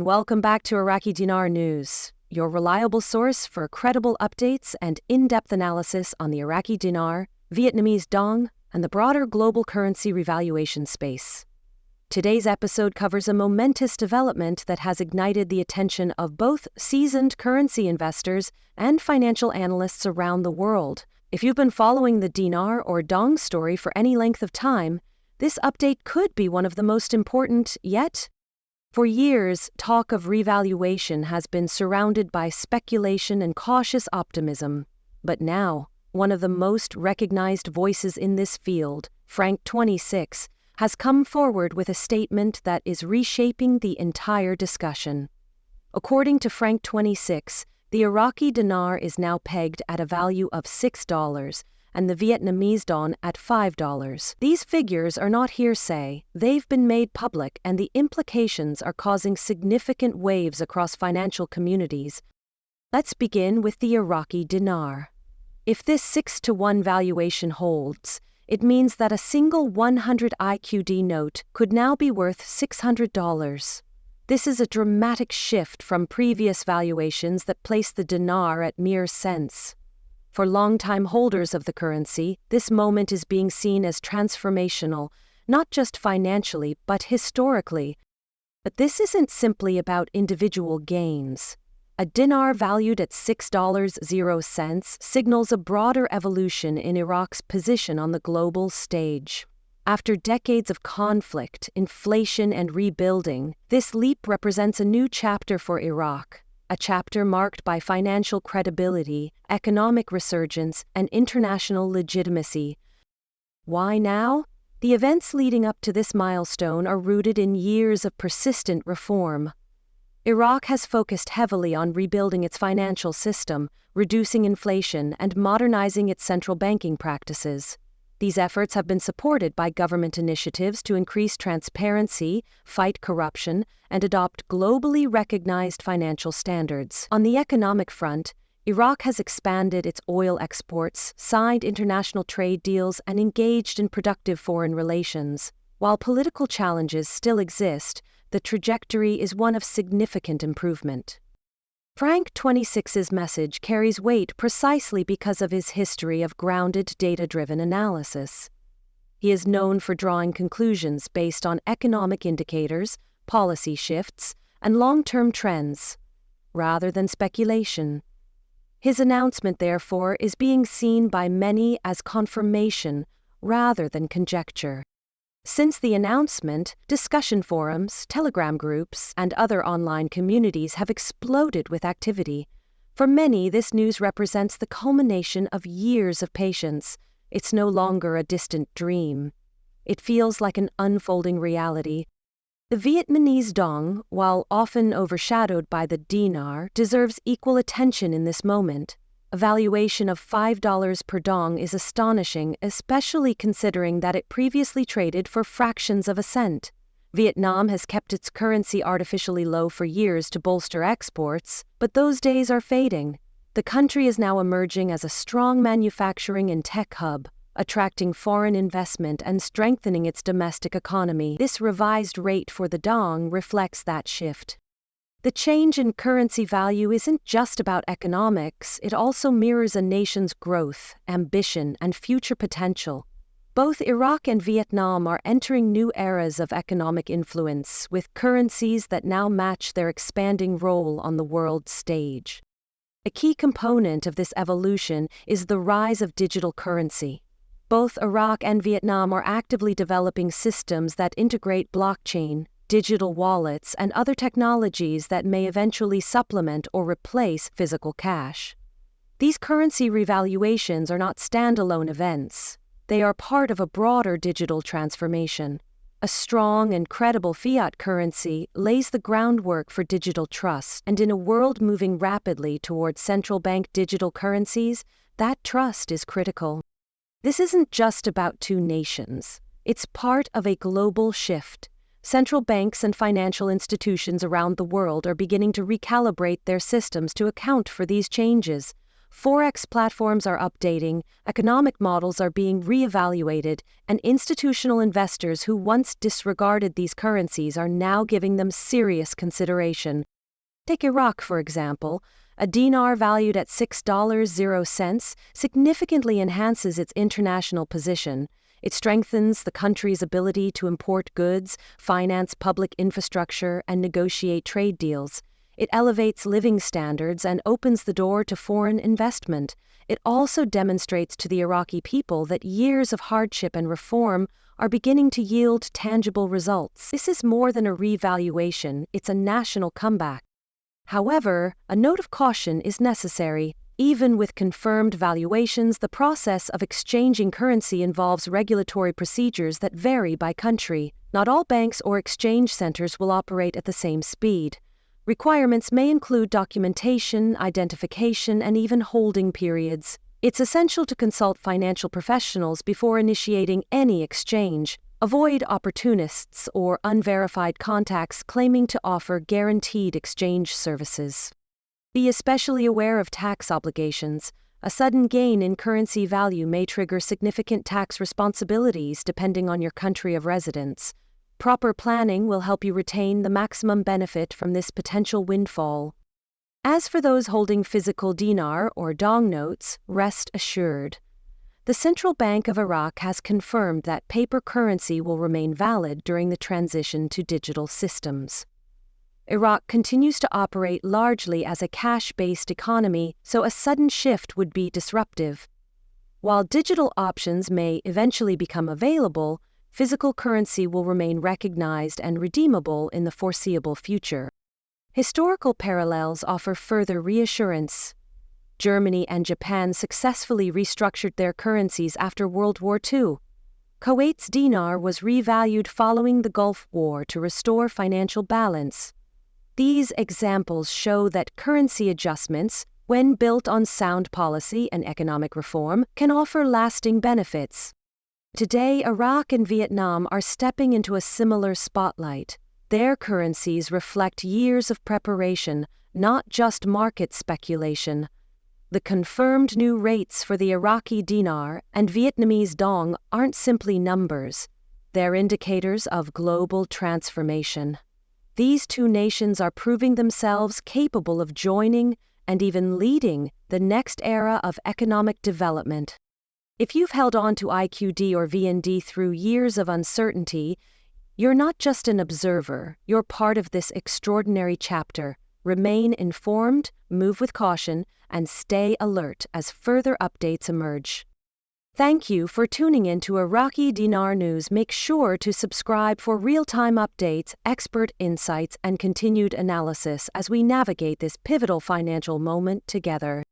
welcome back to Iraqi Dinar News, your reliable source for credible updates and in-depth analysis on the Iraqi dinar, Vietnamese dong, and the broader global currency revaluation space. Today's episode covers a momentous development that has ignited the attention of both seasoned currency investors and financial analysts around the world. If you've been following the dinar or dong story for any length of time, this update could be one of the most important yet. For years, talk of revaluation has been surrounded by speculation and cautious optimism. But now, one of the most recognized voices in this field, Frank26, has come forward with a statement that is reshaping the entire discussion. According to Frank26, the Iraqi dinar is now pegged at a value of $6 and the Vietnamese dong at $5. These figures are not hearsay, they've been made public, and the implications are causing significant waves across financial communities. Let's begin with the Iraqi dinar. If this 6-to-1 valuation holds, it means that a single 100 IQD note could now be worth $600. This is a dramatic shift from previous valuations that placed the dinar at mere cents. For longtime holders of the currency, this moment is being seen as transformational, not just financially, but historically. But this isn't simply about individual gains. A dinar valued at $6.00 signals a broader evolution in Iraq's position on the global stage. After decades of conflict, inflation, and rebuilding, this leap represents a new chapter for Iraq. A chapter marked by financial credibility, economic resurgence, and international legitimacy. Why now? The events leading up to this milestone are rooted in years of persistent reform. Iraq has focused heavily on rebuilding its financial system, reducing inflation, and modernizing its central banking practices. These efforts have been supported by government initiatives to increase transparency, fight corruption, and adopt globally recognized financial standards. On the economic front, Iraq has expanded its oil exports, signed international trade deals, and engaged in productive foreign relations. While political challenges still exist, the trajectory is one of significant improvement. Frank26's message carries weight precisely because of his history of grounded, data-driven analysis. He is known for drawing conclusions based on economic indicators, policy shifts, and long-term trends, rather than speculation. His announcement, therefore, is being seen by many as confirmation rather than conjecture. Since the announcement, discussion forums, Telegram groups, and other online communities have exploded with activity. For many, this news represents the culmination of years of patience. It's no longer a distant dream. It feels like an unfolding reality. The Vietnamese dong, while often overshadowed by the dinar, deserves equal attention in this moment. A valuation of $5 per dong is astonishing, especially considering that it previously traded for fractions of a cent. Vietnam has kept its currency artificially low for years to bolster exports, but those days are fading. The country is now emerging as a strong manufacturing and tech hub, attracting foreign investment and strengthening its domestic economy. This revised rate for the dong reflects that shift. The change in currency value isn't just about economics, it also mirrors a nation's growth, ambition, and future potential. Both Iraq and Vietnam are entering new eras of economic influence, with currencies that now match their expanding role on the world stage. A key component of this evolution is the rise of digital currency. Both Iraq and Vietnam are actively developing systems that integrate blockchain, digital wallets, and other technologies that may eventually supplement or replace physical cash. These currency revaluations are not standalone events. They are part of a broader digital transformation. A strong and credible fiat currency lays the groundwork for digital trust, and in a world moving rapidly towards central bank digital currencies, that trust is critical. This isn't just about two nations. It's part of a global shift. Central banks and financial institutions around the world are beginning to recalibrate their systems to account for these changes. Forex platforms are updating, economic models are being reevaluated, and institutional investors who once disregarded these currencies are now giving them serious consideration. Take Iraq, for example. A dinar valued at $6.00 significantly enhances its international position. It strengthens the country's ability to import goods, finance public infrastructure, and negotiate trade deals. It elevates living standards and opens the door to foreign investment. It also demonstrates to the Iraqi people that years of hardship and reform are beginning to yield tangible results. This is more than a revaluation, it's a national comeback. However, a note of caution is necessary. Even with confirmed valuations, the process of exchanging currency involves regulatory procedures that vary by country. Not all banks or exchange centers will operate at the same speed. Requirements may include documentation, identification, and even holding periods. It's essential to consult financial professionals before initiating any exchange. Avoid opportunists or unverified contacts claiming to offer guaranteed exchange services. Be especially aware of tax obligations. A sudden gain in currency value may trigger significant tax responsibilities depending on your country of residence. Proper planning will help you retain the maximum benefit from this potential windfall. As for those holding physical dinar or dong notes, rest assured. The Central Bank of Iraq has confirmed that paper currency will remain valid during the transition to digital systems. Iraq continues to operate largely as a cash-based economy, so a sudden shift would be disruptive. While digital options may eventually become available, physical currency will remain recognized and redeemable in the foreseeable future. Historical parallels offer further reassurance. Germany and Japan successfully restructured their currencies after World War II. Kuwait's dinar was revalued following the Gulf War to restore financial balance. These examples show that currency adjustments, when built on sound policy and economic reform, can offer lasting benefits. Today, Iraq and Vietnam are stepping into a similar spotlight. Their currencies reflect years of preparation, not just market speculation. The confirmed new rates for the Iraqi dinar and Vietnamese dong aren't simply numbers. They're indicators of global transformation. These two nations are proving themselves capable of joining and even leading the next era of economic development. If you've held on to IQD or VND through years of uncertainty, you're not just an observer, you're part of this extraordinary chapter. Remain informed, move with caution, and stay alert as further updates emerge. Thank you for tuning in to Iraqi Dinar News. Make sure to subscribe for real-time updates, expert insights, and continued analysis as we navigate this pivotal financial moment together.